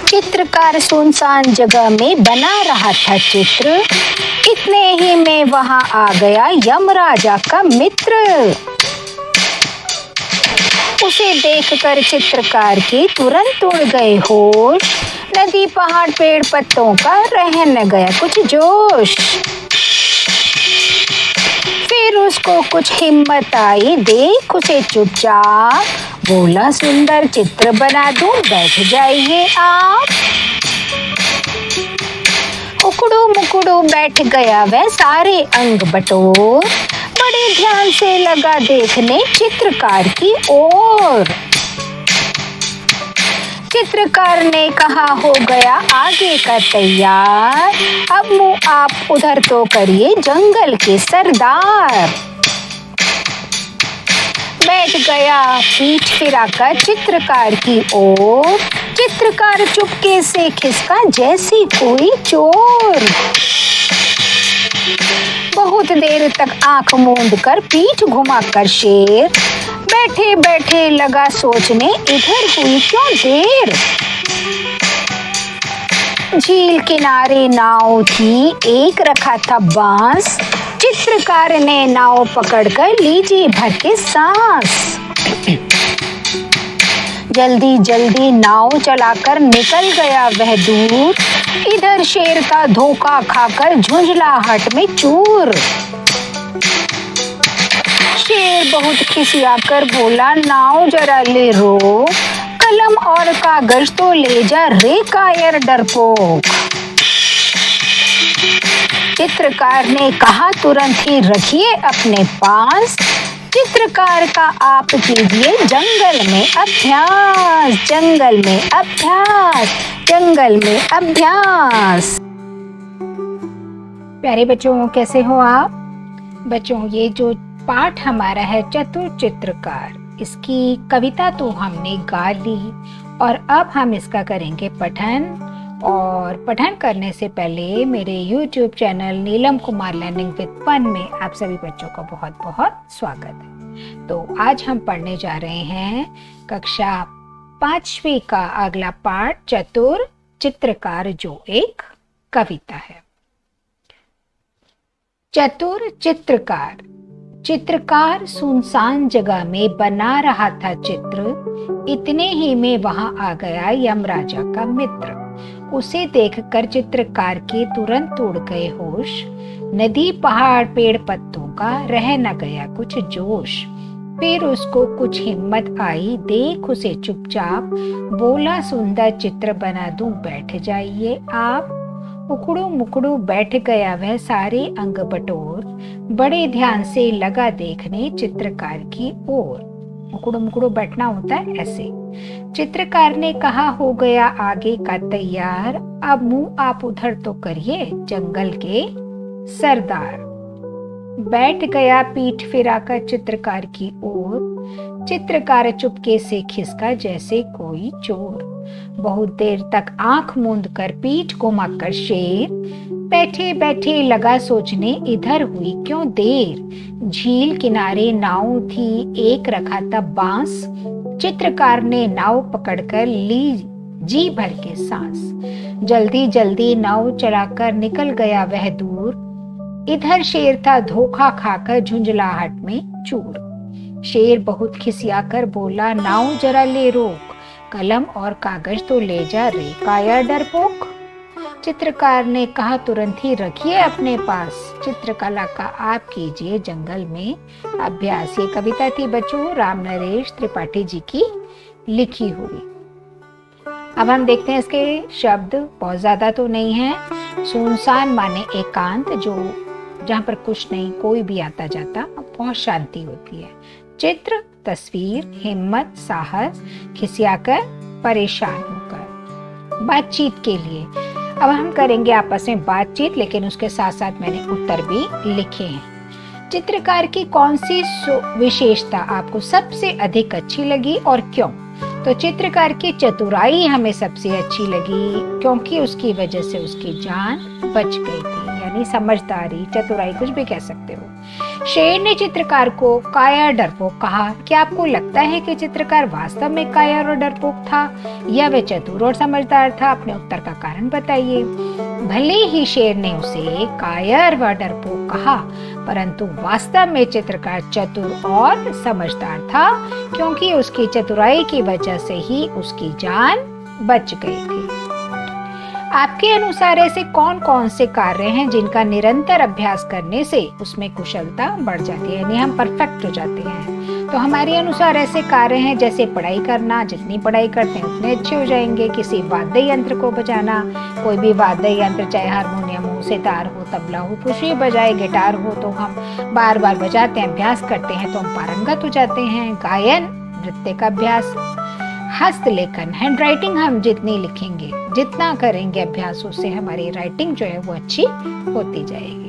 चित्रकार सुनसान जगह में बना रहा था चित्र। इतने ही में वहां आ गया यमराजा का मित्र। उसे देखकर चित्रकार की तुरंत उड़ गए होश। नदी पहाड़ पेड़ पत्तों का रह न गया कुछ जोश। फिर उसको कुछ हिम्मत आई, देख उसे चुपचाप बोला, सुंदर चित्र बना दूं, बैठ जाइए आप। उकड़ू मुकड़ू बैठ गया वह सारे अंग बटोर। बड़े ध्यान से लगा देखने चित्रकार की ओर। चित्रकार ने कहा, हो गया आगे का तैयार, अब मुंह आप उधर तो करिए जंगल के सरदार। बैठ गया पीठ फिराकर चित्रकार की ओर। चित्रकार चुपके से खिसका जैसी कोई चोर। बहुत देर तक आंख मूंद कर पीठ घुमाकर शेर बैठे बैठे लगा सोचने, इधर हुई क्यों देर। झील किनारे नाव थी, एक रखा था बांस। चित्रकार ने नाव पकड़कर ली जी भर के सांस। जल्दी जल्दी नाव चलाकर निकल गया वह दूर। इधर शेर का धोखा खाकर झुंझलाहट में चूर। शेर बहुत खिसियाकर बोला, नाव जरा ले रो, कलम और कागज तो ले जा रे कायर डरपोक। चित्रकार ने कहा, तुरंत ही रखिए अपने पास। चित्रकार का आप कीजिए जंगल में अभ्यास, जंगल में अभ्यास, जंगल में अभ्यास। प्यारे बच्चों, कैसे हो आप? बच्चों, ये जो पाठ हमारा है चतुर चित्रकार, इसकी कविता तो हमने गा ली और अब हम इसका करेंगे पठन। और पठन करने से पहले मेरे YouTube channel Neelam Kumar learning with fun में आप सभी बच्चों का बहुत बहुत स्वागत है। तो आज हम पढ़ने जा रहे हैं कक्षा 5वीं का अगला पाठ चतुर चित्रकार, जो एक कविता है। चतुर चित्रकार। चित्रकार सुनसान जगह में बना रहा था चित्र। इतने ही में वहां आ गया यमराजा का मित्र। उसे देखकर चित्रकार के तुरंत उड़ गए होश। नदी पहाड़ पेड़ पत्तों का रह न गया कुछ जोश। फिर उसको कुछ हिम्मत आई, देख उसे चुपचाप बोला, सुंदर चित्र बना दूं, बैठ जाइए आप। उकड़ू मुकड़ू बैठ गया वह सारे अंग बटोर। बड़े ध्यान से लगा देखने चित्रकार की ओर। उकड़ू मुकड़ू बैठना होता है ऐसे। चित्रकार ने कहा, हो गया आगे का तैयार, अब मुंह आप उधर तो करिए जंगल के सरदार। बैठ गया पीठ फिराकर चित्रकार की ओर। चित्रकार चुपके से खिसका जैसे कोई चोर। बहुत देर तक आंख मूंद कर पीठ घुमाकर शेर बैठे बैठे लगा सोचने, इधर हुई क्यों देर। झील किनारे नाव थी, एक रखा था बांस। चित्रकार ने नाव पकड़कर ली जी भर के सांस। जल्दी जल्दी नाव चलाकर निकल गया वह दूर। इधर शेर था धोखा खाकर झुंझलाहट में चूर। शेर बहुत खिसियाकर बोला, नाव जरा ले रोक, कलम और कागज तो ले जा रे काया डरपोक। चित्रकार ने कहा, तुरंत ही रखिए अपने पास। चित्रकला का आप कीजिए जंगल में अभ्यास। ये कविता थी बच्चों राम नरेश त्रिपाठी जी की लिखी हुई। अब हम देखते हैं इसके शब्द। बहुत ज्यादा तो नहीं है। सुनसान माने एकांत, जो जहाँ पर कुछ नहीं, कोई भी आता जाता, बहुत शांति होती है। चित्र तस्वीर, हिम्मत साहस, खिसियाकर परेशान होकर। बातचीत के लिए अब हम करेंगे आपस में बातचीत, लेकिन उसके साथ साथ मैंने उत्तर भी लिखे हैं। चित्रकार की कौन सी विशेषता आपको सबसे अधिक अच्छी लगी और क्यों? तो चित्रकार की चतुराई हमें सबसे अच्छी लगी, क्योंकि उसकी वजह से उसकी जान बच गई थी। यानी समझदारी, चतुराई, कुछ भी कह सकते हो। शेर ने चित्रकार को कायर डरपोक कहा। क्या आपको लगता है कि चित्रकार वास्तव में कायर और डरपोक था या वह चतुर और समझदार था? अपने उत्तर का कारण बताइए। भले ही शेर ने उसे कायर व डरपोक कहा, परंतु वास्तव में चित्रकार चतुर और समझदार था, क्योंकि उसकी चतुराई की वजह से ही उसकी जान बच गई थी। आपके अनुसार ऐसे कौन कौन से कार्य हैं जिनका निरंतर अभ्यास करने से उसमें कुशलता बढ़ जाती है, यानी हम परफेक्ट हो जाते हैं? तो हमारे अनुसार ऐसे कार्य हैं जैसे पढ़ाई करना, जितनी पढ़ाई करते हैं उतने अच्छे हो जाएंगे। किसी वाद्य यंत्र को बजाना, कोई भी वाद्य यंत्र, चाहे हारमोनियम हो, सितार हो, तबला हो, कुछ भी बजाए, गिटार हो, तो हम बार बार बजाते हैं, अभ्यास करते हैं तो हम पारंगत हो जाते हैं। गायन, नृत्य का अभ्यास, हस्तलेखन, हैंड राइटिंग, हम जितनी लिखेंगे, जितना करेंगे अभ्यास, उससे हमारी राइटिंग जो है वो अच्छी होती जाएगी।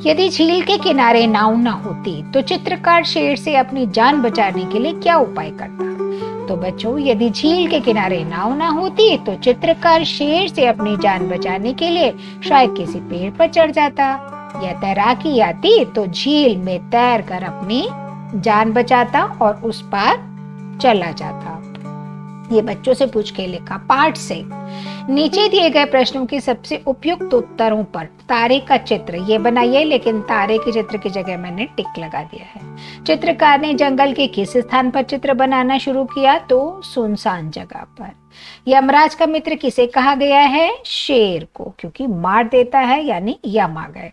यदि झील के किनारे नाव न होती तो चित्रकार शेर से अपनी जान बचाने के लिए क्या उपाय करता? तो बच्चों, यदि झील के किनारे नाव न होती तो चित्रकार शेर से अपनी जान बचाने के लिए शायद किसी पेड़ पर चढ़ जाता, या तैराकी आती तो झील में तैर कर अपनी जान बचाता और उस पार चला जाता। ये बच्चों से पूछ के लिखा पाठ से। नीचे दिए गए प्रश्नों के सबसे उपयुक्त उत्तरों पर तारे का चित्र ये बनाइए, लेकिन तारे के चित्र की जगह मैंने टिक लगा दिया है। चित्रकार ने जंगल के किस स्थान पर चित्र बनाना शुरू किया? तो सुनसान जगह पर। यमराज का मित्र किसे कहा गया है? शेर को, क्योंकि मार देता है, यानी यम आ गए।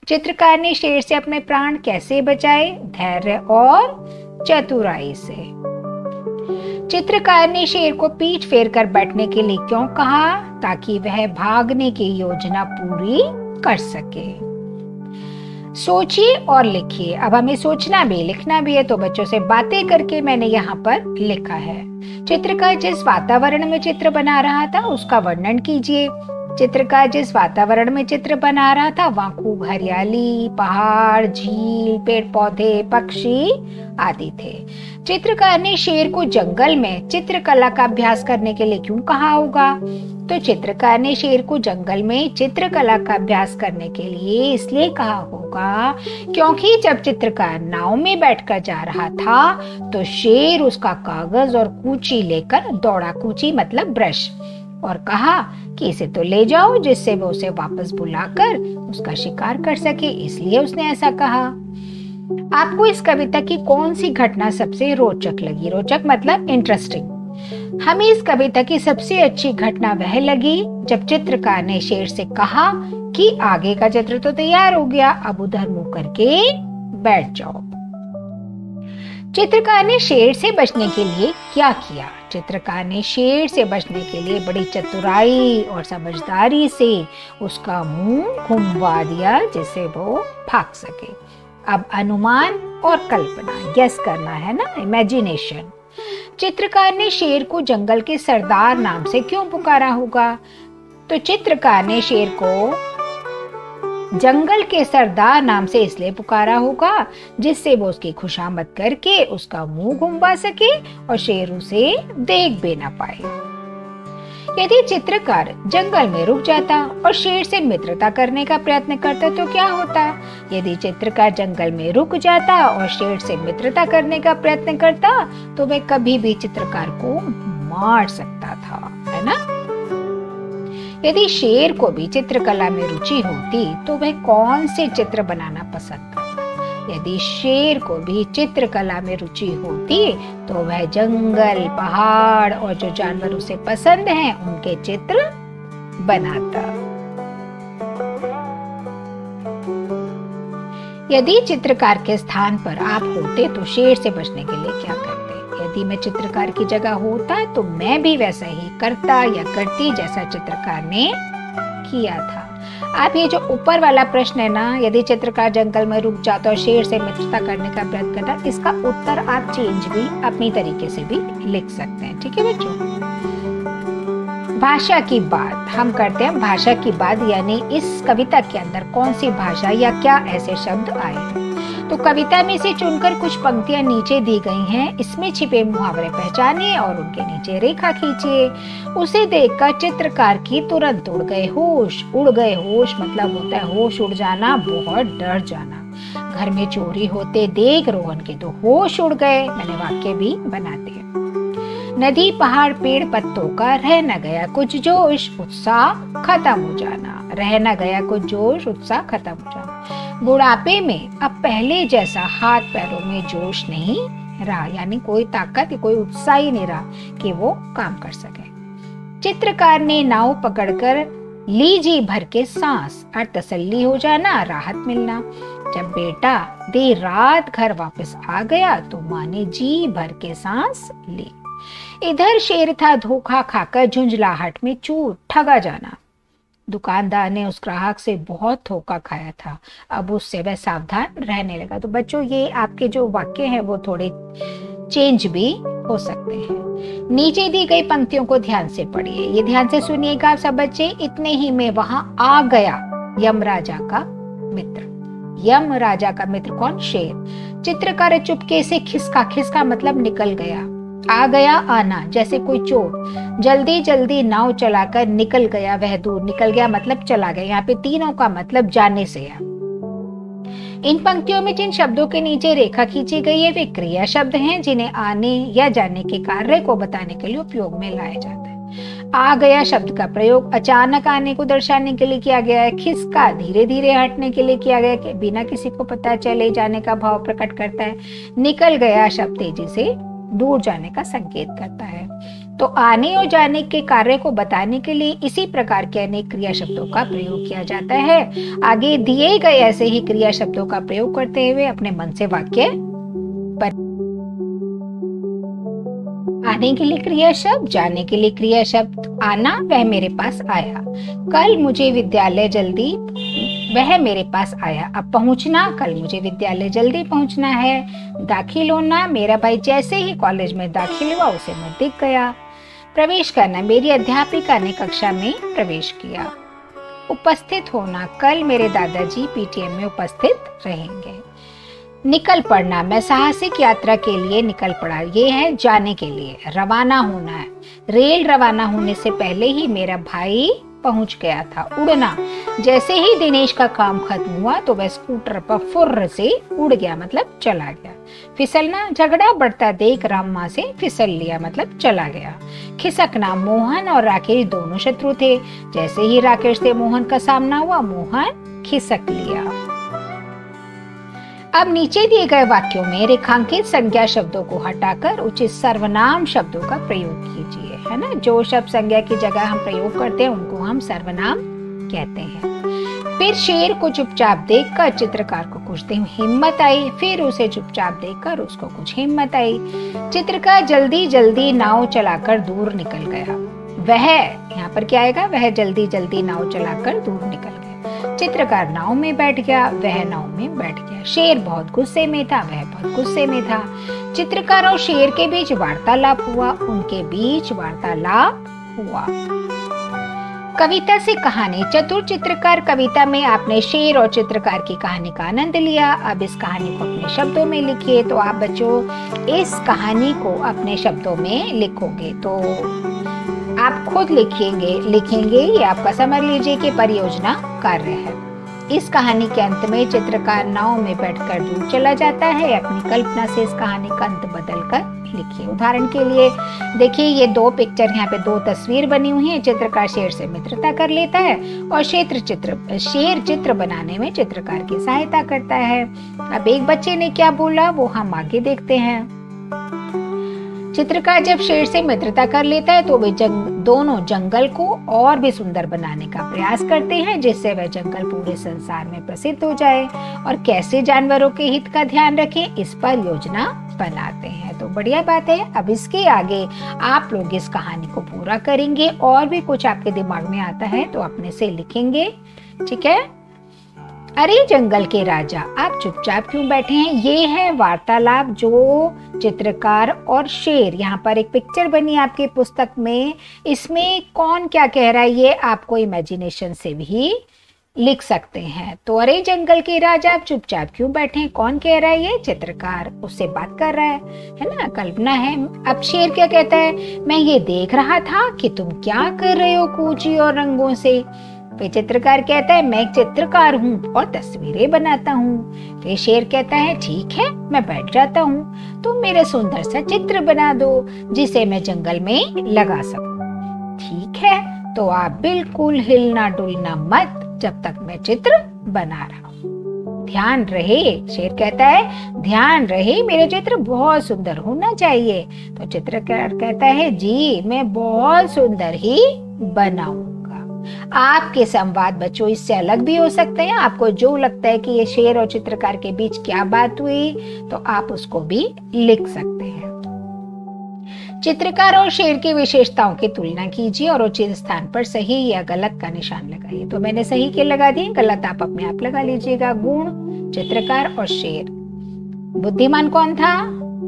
चित्रकार ने शेर से अपने प्राण कैसे बचाए? धैर्य और चतुराई से। चित्रकार ने शेर को पीठ फेर कर बैठने के लिए क्यों कहा? ताकि वह भागने की योजना पूरी कर सके। सोचिए और लिखिए। अब हमें सोचना भी लिखना भी है, तो बच्चों से बातें करके मैंने यहाँ पर लिखा है। चित्रकार जिस वातावरण में चित्र बना रहा था उसका वर्णन कीजिए। चित्रकार जिस वातावरण में चित्र बना रहा था वहां खूब हरियाली, पहाड़, झील, पेड़ पौधे, पक्षी आदि थे। चित्रकार ने शेर को जंगल में चित्रकला का अभ्यास करने के लिए क्यों कहा होगा? तो चित्रकार ने शेर को जंगल में चित्रकला का अभ्यास करने के लिए इसलिए कहा होगा क्योंकि जब चित्रकार नाव में बैठकर जा रहा था तो शेर उसका कागज और कूची लेकर दौड़ा। कूची मतलब ब्रश। और कहा कि इसे तो ले जाओ, जिससे वो उसे वापस बुलाकर उसका शिकार कर सके, इसलिए उसने ऐसा कहा। आपको इस कविता की कौन सी घटना सबसे रोचक लगी? रोचक मतलब इंटरेस्टिंग। हमें इस कविता की सबसे अच्छी घटना वह लगी जब चित्रकार ने शेर से कहा कि आगे का चित्र तो तैयार हो गया, अब उधर मुंह करके बैठ जाओ। चित्रकार ने शेर से बचने के लिए क्या किया? चित्रकार ने शेर से बचने के लिए बड़ी चतुराई और समझदारी से उसका मुंह घुमवा दिया, जिससे वो भाग सके। अब अनुमान और कल्पना, गेस करना है ना, इमेजिनेशन। चित्रकार ने शेर को जंगल के सरदार नाम से क्यों पुकारा होगा? तो चित्रकार ने शेर को जंगल के सरदार नाम से इसलिए पुकारा होगा जिससे वो उसकी खुशामद करके उसका मुंह घुमवा सके और शेर उसे देख भी ना पाए। यदि चित्रकार जंगल में रुक जाता और शेर से मित्रता करने का प्रयत्न करता तो क्या होता? यदि चित्रकार जंगल में रुक जाता और शेर से मित्रता करने का प्रयत्न करता तो वह कभी भी चित्रकार को मार सकता था, है ना? यदि शेर को भी चित्रकला में रुचि होती तो वह कौन से चित्र बनाना पसंद करता? यदि शेर को भी चित्रकला में रुचि होती तो वह जंगल, पहाड़ और जो जानवर उसे पसंद हैं उनके चित्र बनाता। यदि चित्रकार के स्थान पर आप होते तो शेर से बचने के लिए क्या करते? यदि मैं चित्रकार की जगह होता तो मैं भी वैसा ही करता या करती जैसा चित्रकार ने किया था। आप ये जो ऊपर वाला प्रश्न है ना, यदि चित्रकार जंगल में रुक जाता और शेर से मित्रता करने का प्रयत्न करता, इसका उत्तर आप चेंज भी अपनी तरीके से भी लिख सकते हैं। ठीक है बच्चों? भाषा की बात हम करते हैं। भाषा की बात यानी इस कविता के अंदर कौन सी भाषा या क्या ऐसे शब्द आए। तो कविता में से चुनकर कुछ पंक्तियां नीचे दी गई हैं। इसमें छिपे मुहावरे पहचानिए और उनके नीचे रेखा खींचिए। उसे देखकर चित्रकार की तुरंत उड़ गए होश। उड़ गए होश मतलब होता है होश उड़ जाना, बहुत डर जाना। घर में चोरी होते देख रोहन के तो होश उड़ गए। मैंने वाक्य भी बना दिए। नदी पहाड़ पेड़ पत्तों का रह न गया कुछ जोश, उत्साह खत्म हो जाना। रह न गया कुछ जोश, उत्साह खत्म हो जाना। बुढ़ापे में अब पहले जैसा हाथ पैरों में जोश नहीं रहा, यानी कोई ताकत कोई उत्साह ही नहीं रहा कि वो काम कर सके। चित्रकार ने नाव पकड़कर ली जी भर के सांस, और तसल्ली हो जाना, राहत मिलना। जब बेटा देर रात घर वापस आ गया तो माँ ने जी भर के सांस ली। इधर शेर था धोखा खाकर झुंझलाहट में चूर, ठगा जाना। दुकानदार ने उस ग्राहक से बहुत धोखा खाया था, अब उससे वह सावधान रहने लगा। तो बच्चों ये आपके जो वाक्य हैं वो थोड़े चेंज भी हो सकते हैं। नीचे दी गई पंक्तियों को ध्यान से पढ़िए, ये ध्यान से सुनिएगा सब बच्चे। इतने ही में वहां आ गया यमराजा का मित्र। यम राजा का मित्र कौन? शेर। चित्रकार चुपके से खिसका, खिसका मतलब निकल गया। आ गया आना, जैसे कोई चोर। जल्दी जल्दी नाव चलाकर निकल गया वह दूर। निकल गया मतलब चला गया। यहाँ पे तीनों का मतलब जाने से है। इन पंक्तियों में जिन शब्दों के नीचे रेखा खींची गई है वे क्रिया शब्द हैं, जिन्हें आने या जाने के कार्य को बताने के लिए उपयोग में लाया जाता है। आ गया शब्द का प्रयोग अचानक आने को दर्शाने के लिए किया गया है। खिसका धीरे धीरे हटने के लिए किया गया है, बिना किसी को पता चले जाने का भाव प्रकट करता है। निकल गया शब्द तेजी से दूर जाने का संकेत करता है। तो आने और जाने के कार्य को बताने के लिए इसी प्रकार के अनेक क्रिया शब्दों का प्रयोग किया जाता है। आगे दिए गए ऐसे ही क्रिया शब्दों का प्रयोग करते हुए अपने मन से वाक्य आने के लिए क्रिया शब्द, जाने के लिए क्रिया शब्द। आना, वह मेरे पास आया। कल मुझे विद्यालय जल्दी, वह मेरे पास आया। अब पहुंचना, कल मुझे विद्यालय जल्दी पहुंचना है। दाखिल होना, मेरा भाई जैसे ही कॉलेज में दाखिल हुआ उसे मैं दिख गया। प्रवेश करना, मेरी अध्यापिका ने कक्षा में प्रवेश किया। उपस्थित होना, कल मेरे दादाजी पीटीएम में उपस्थित रहेंगे। निकल पड़ना, मैं साहसिक यात्रा के लिए निकल पड़ा। ये है जाने के लिए। रवाना होना है, रेल रवाना होने से पहले ही मेरा भाई पहुंच गया था। उड़ना, जैसे ही दिनेश का काम खत्म हुआ तो वह स्कूटर पर फुर्र से उड़ गया मतलब चला गया। फिसलना, झगड़ा बढ़ता देख रामा से फिसल लिया मतलब चला गया। खिसकना, मोहन और राकेश दोनों शत्रु थे। जैसे ही राकेश से मोहन का सामना हुआ मोहन खिसक लिया। अब नीचे दिए गए वाक्यों में रेखांकित संज्ञा शब्दों को हटाकर उचित सर्वनाम शब्दों का प्रयोग कीजिए, है ना। जो शब्द संज्ञा की जगह हम प्रयोग करते हैं उनको हम सर्वनाम कहते हैं। फिर शेर को चुपचाप देखकर चित्रकार को कुछ हिम्मत आई। फिर उसे चुपचाप देखकर उसको कुछ हिम्मत आई। चित्रकार जल्दी जल्दी नाव चलाकर दूर निकल गया। वह, यहाँ पर क्या आएगा? वह जल्दी जल्दी नाव चलाकर दूर निकल गया। चित्रकार नाव में बैठ गया, वह नाव में बैठ गया। शेर बहुत गुस्से में था, वह बहुत गुस्से में था। चित्रकार और शेर के बीच वार्तालाप हुआ, उनके बीच वार्तालाप हुआ। कविता से कहानी। चतुर चित्रकार कविता में आपने शेर और चित्रकार की कहानी का आनंद लिया। अब इस कहानी को अपने शब्दों में लिखिए। तो आप बच्चों इस कहानी को अपने शब्दों में लिखोगे तो आप खुद लिखेंगे ये आपका समझ लीजिए कि परियोजना कार्य है। इस कहानी के अंत में चित्रकार नाव में बैठकर दूर चला जाता है। अपनी कल्पना से इस कहानी का अंत बदलकर लिखिए। उदाहरण के लिए देखिए, ये दो पिक्चर, यहाँ पे दो तस्वीर बनी हुई है। चित्रकार शेर से मित्रता कर लेता है और शेर चित्र बनाने में चित्रकार की सहायता करता है। अब एक बच्चे ने क्या बोला वो हम आगे देखते हैं। चित्रकार जब शेर से मित्रता कर लेता है तो वे दोनों जंगल को और भी सुंदर बनाने का प्रयास करते हैं, जिससे वह जंगल पूरे संसार में प्रसिद्ध हो जाए। और कैसे जानवरों के हित का ध्यान रखें, इस पर योजना बनाते हैं। तो बढ़िया बात है। अब इसके आगे आप लोग इस कहानी को पूरा करेंगे और भी कुछ आपके दिमाग में आता है तो अपने से लिखेंगे, ठीक है। अरे जंगल के राजा, आप चुपचाप क्यों बैठे हैं? ये है वार्तालाप जो चित्रकार और शेर। यहाँ पर एक पिक्चर बनी आपकी पुस्तक में, इसमें कौन क्या कह रहा है ये आपको इमेजिनेशन से भी लिख सकते हैं। तो अरे जंगल के राजा आप चुपचाप क्यों बैठे हैं? कौन कह रहा है? ये चित्रकार उससे बात कर रहा है ना, कल्पना है। अब शेर क्या कहता है? मैं ये देख रहा था कि तुम क्या कर रहे हो कूची और रंगों से। फिर चित्रकार कहता है मैं एक चित्रकार हूँ और तस्वीरें बनाता हूँ। फिर शेर कहता है ठीक है, मैं बैठ जाता हूँ, तुम मेरे सुंदर सा चित्र बना दो जिसे मैं जंगल में लगा सकूं। ठीक है, तो आप बिल्कुल हिलना डुलना मत जब तक मैं चित्र बना रहा हूँ। ध्यान रहे, शेर कहता है ध्यान रहे, मेरे चित्र बहुत सुंदर होना चाहिए। तो चित्रकार कहता है जी मैं बहुत सुंदर ही बनाऊंगा। आपके संवाद बच्चों इससे अलग भी हो सकते हैं। आपको जो लगता है कि ये शेर और चित्रकार के बीच क्या बात हुई, तो आप उसको भी लिख सकते हैं। चित्रकार और शेर की विशेषताओं की तुलना कीजिए और उचित स्थान पर सही या गलत का निशान लगाइए। तो मैंने सही के लगा दिए, गलत आप अपने आप लगा लीजिएगा। गुण चित्रकार और शेर। बुद्धिमान कौन था?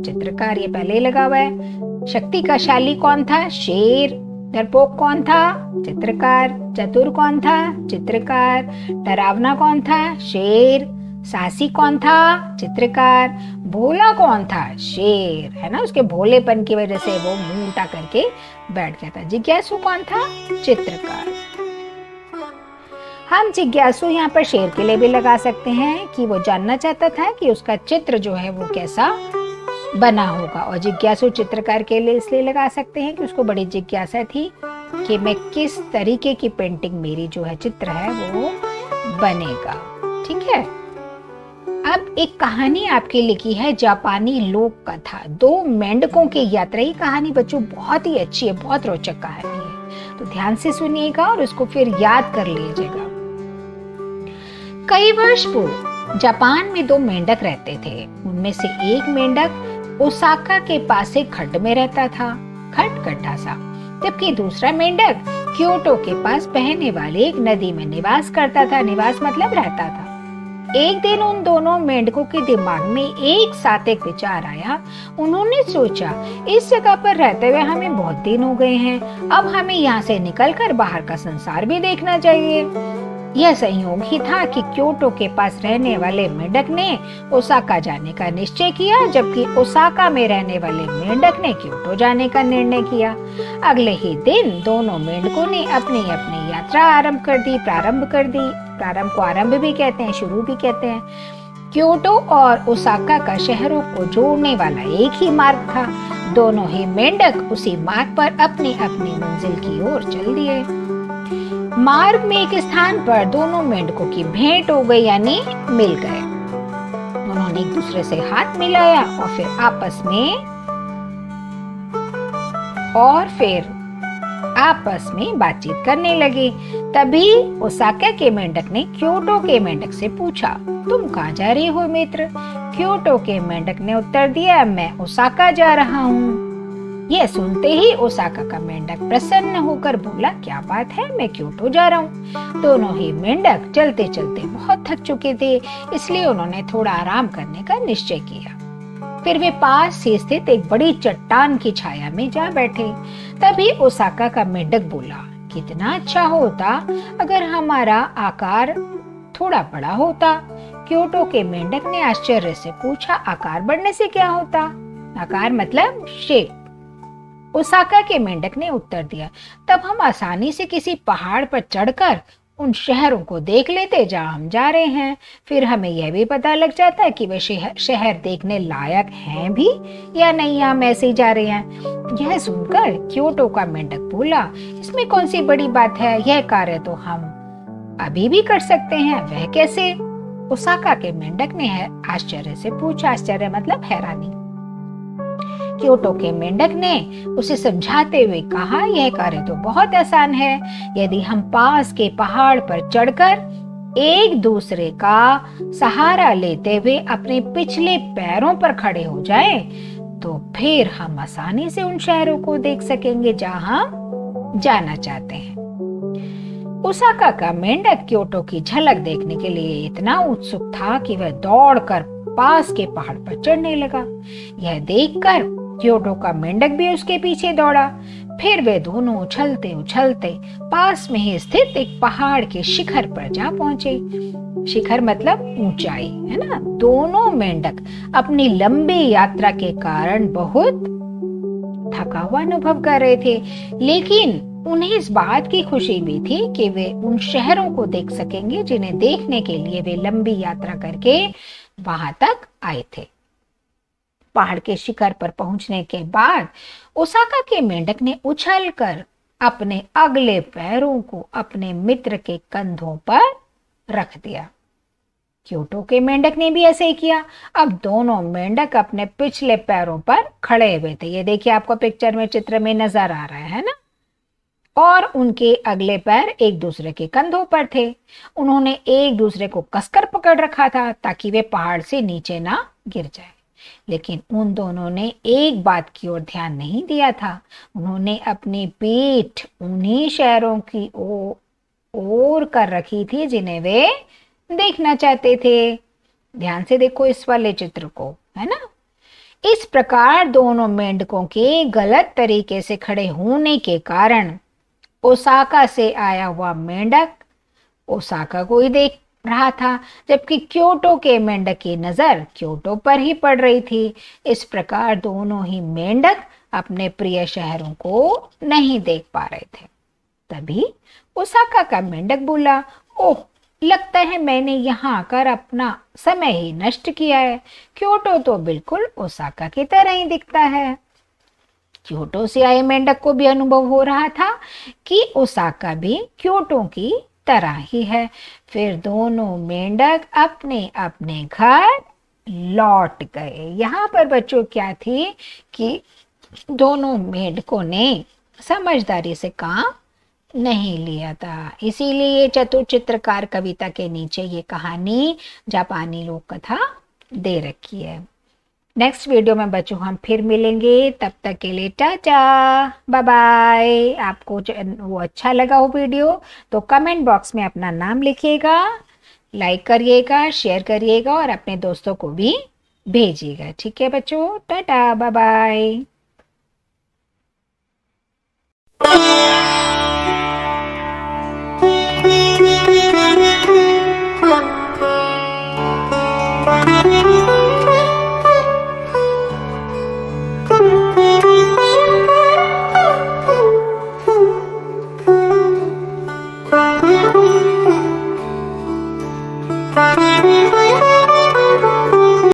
चित्रकार, ये पहले ही लगा हुआ है। शक्तिशाली कौन था? शेर। डरपोक कौन था? चित्रकार। चतुर कौन था? चित्रकार। डरावना कौन था? शेर। साहसी कौन था? चित्रकार। भोला कौन था? शेर, है ना, उसके भोलेपन की वजह से वो मुंह उल्टा करके बैठ गया था। जिज्ञासु कौन था? चित्रकार। हम जिज्ञासु यहाँ पर शेर के लिए भी लगा सकते हैं कि वो जानना चाहता था कि उसका चित्र जो है वो कैसा बना होगा, और जिज्ञासु चित्रकार के लिए इसलिए लगा सकते हैं कि उसको बड़ी जिज्ञासा थी कि मैं किस तरीके की पेंटिंग, मेरी जो है चित्र है वो बनेगा। ठीक है। अब एक कहानी आपके लिखी है, जापानी लोक कथा, 2 मेंढकों की यात्रा। ये कहानी बच्चों बहुत ही अच्छी है, बहुत रोचक कहानी है, तो ध्यान से सुनिएगा और उसको फिर याद कर लीजिएगा। कई वर्ष पूर्व जापान में 2 मेंढक रहते थे। उनमें से एक मेंढक ओसाका के पास एक खड्ड में रहता था, खड्डा सा, जबकि दूसरा मेंढक क्योटो के पास बहने वाले एक नदी में निवास करता था। निवास मतलब रहता था। एक दिन उन दोनों मेंढकों के दिमाग में एक साथ एक विचार आया। उन्होंने सोचा इस जगह पर रहते हुए हमें बहुत दिन हो गए हैं, अब हमें यहाँ से निकलकर बाहर का संसार भी देखना चाहिए। यह संयोग ही था कि क्योटो के पास रहने वाले मेंढक ने ओसाका जाने का निश्चय किया, जबकि ओसाका में रहने वाले मेंढक ने क्योटो जाने का निर्णय किया। अगले ही दिन दोनों मेंढकों ने अपनी अपनी यात्रा प्रारंभ कर दी। प्रारंभ को आरंभ भी कहते हैं, शुरू भी कहते हैं। क्योटो और ओसाका का शहरों को जोड़ने वाला एक ही मार्ग था। दोनों ही मेंढक उसी मार्ग पर अपनी अपनी मंजिल की ओर चल दिए। मार्ग में एक स्थान पर दोनों मेंढकों की भेंट हो गई, यानी मिल गए। उन्होंने एक दूसरे से हाथ मिलाया और फिर आपस में बातचीत करने लगे। तभी ओसाका के मेंढक ने क्योटो के मेंढक से पूछा, तुम कहाँ जा रहे हो मित्र? क्योटो के मेंढक ने उत्तर दिया, मैं ओसाका जा रहा हूँ। यह सुनते ही ओसाका का मेंढक प्रसन्न होकर बोला, क्या बात है, मैं क्योटो जा रहा हूँ। दोनों ही मेंढक चलते चलते बहुत थक चुके थे, इसलिए उन्होंने थोड़ा आराम करने का निश्चय किया। फिर वे पास से स्थित एक बड़ी चट्टान की छाया में जा बैठे। तभी ओसाका का मेंढक बोला, कितना अच्छा होता अगर हमारा आकार थोड़ा बड़ा होता। क्योटो के मेंढक ने आश्चर्य से पूछा, आकार बढ़ने से क्या होता? आकार मतलब शेप। ओसाका के मेंढक ने उत्तर दिया, तब हम आसानी से किसी पहाड़ पर चढ़कर उन शहरों को देख लेते जहां हम जा रहे हैं। फिर हमें यह भी पता लग जाता है कि वे शहर देखने लायक हैं भी या नहीं, हम ऐसे ही जा रहे हैं। यह सुनकर क्योटो का मेंढक बोला, इसमें कौन सी बड़ी बात है, यह कार्य तो हम अभी भी कर सकते हैं। वह कैसे? ओसाका के मेंढक ने आश्चर्य से पूछा। आश्चर्य मतलब हैरानी। क्योटो के मेंढक ने उसे समझाते हुए कहा, यह कार्य तो बहुत आसान है। यदि हम पास के पहाड़ पर चढ़कर एक दूसरे का सहारा लेते हुए अपने पिछले पैरों पर खड़े हो जाएं, तो फिर हम आसानी से उन शहरों को देख सकेंगे जहां हम जाना चाहते हैं। ओसाका का मेंढक क्योटो की झलक देखने के लिए इतना उत्सुक था कि वह दौड़कर पास के पहाड़ पर चढ़ने लगा। यह देखकर क्योटो का मेंढक भी उसके पीछे दौड़ा। फिर वे दोनों उछलते उछलते पास में ही स्थित एक पहाड़ के शिखर पर जा पहुंचे। शिखर मतलब ऊंचाई, है ना। दोनों मेंढक अपनी लंबी यात्रा के कारण बहुत थका हुआ अनुभव कर रहे थे, लेकिन उन्हें इस बात की खुशी भी थी कि वे उन शहरों को देख सकेंगे जिन्हें देखने के लिए वे लंबी यात्रा करके वहां तक आए थे। पहाड़ के शिखर पर पहुंचने के बाद ओसाका के मेंढक ने उछलकर अपने अगले पैरों को अपने मित्र के कंधों पर रख दिया। क्योटो के मेंढक ने भी ऐसे ही किया। अब दोनों मेंढक अपने पिछले पैरों पर खड़े हुए थे। ये देखिए, आपको पिक्चर में, चित्र में नजर आ रहा है ना। और उनके अगले पैर एक दूसरे के कंधों पर थे। उन्होंने एक दूसरे को कसकर पकड़ रखा था ताकि वे पहाड़ से नीचे ना गिर जाए। लेकिन उन दोनों ने एक बात की ओर ध्यान नहीं दिया था। उन्होंने अपनी पीठ उन्हीं शहरों की ओर कर रखी थी जिन्हें वे देखना चाहते थे। ध्यान से देखो इस वाले चित्र को, है ना। इस प्रकार दोनों मेंढकों के गलत तरीके से खड़े होने के कारण ओसाका से आया हुआ मेंढक ओसाका को ही देख रहा था, जबकि क्योटो के मेंढक की नजर क्योटो पर ही पड़ रही थी। इस प्रकार दोनों ही मेंढक अपने प्रिय शहरों को नहीं देख पा रहे थे। तभी ओसाका का मेंढक बोला, ओह, लगता है मैंने यहाँ आकर अपना समय ही नष्ट किया है। क्योटो तो बिल्कुल ओसाका की तरह ही दिखता है। क्योटो से आए मेंढक को भी अनुभव हो रहा था कि ओसाका भी क्योटो की तरह ही है। फिर दोनों मेंढक अपने अपने घर लौट गए। यहाँ पर बच्चों क्या थी कि दोनों मेंढकों ने समझदारी से काम नहीं लिया था। इसीलिए चतुर चित्रकार कविता के नीचे ये कहानी जापानी लोक कथा दे रखी है। नेक्स्ट वीडियो में बच्चों हम फिर मिलेंगे। तब तक के लिए टाटा, बाय बाय। आपको वो अच्छा लगा हो वीडियो तो कमेंट बॉक्स में अपना नाम लिखिएगा, लाइक करिएगा, शेयर करिएगा और अपने दोस्तों को भी भेजिएगा। ठीक है बच्चों, टाटा, बाय बाय।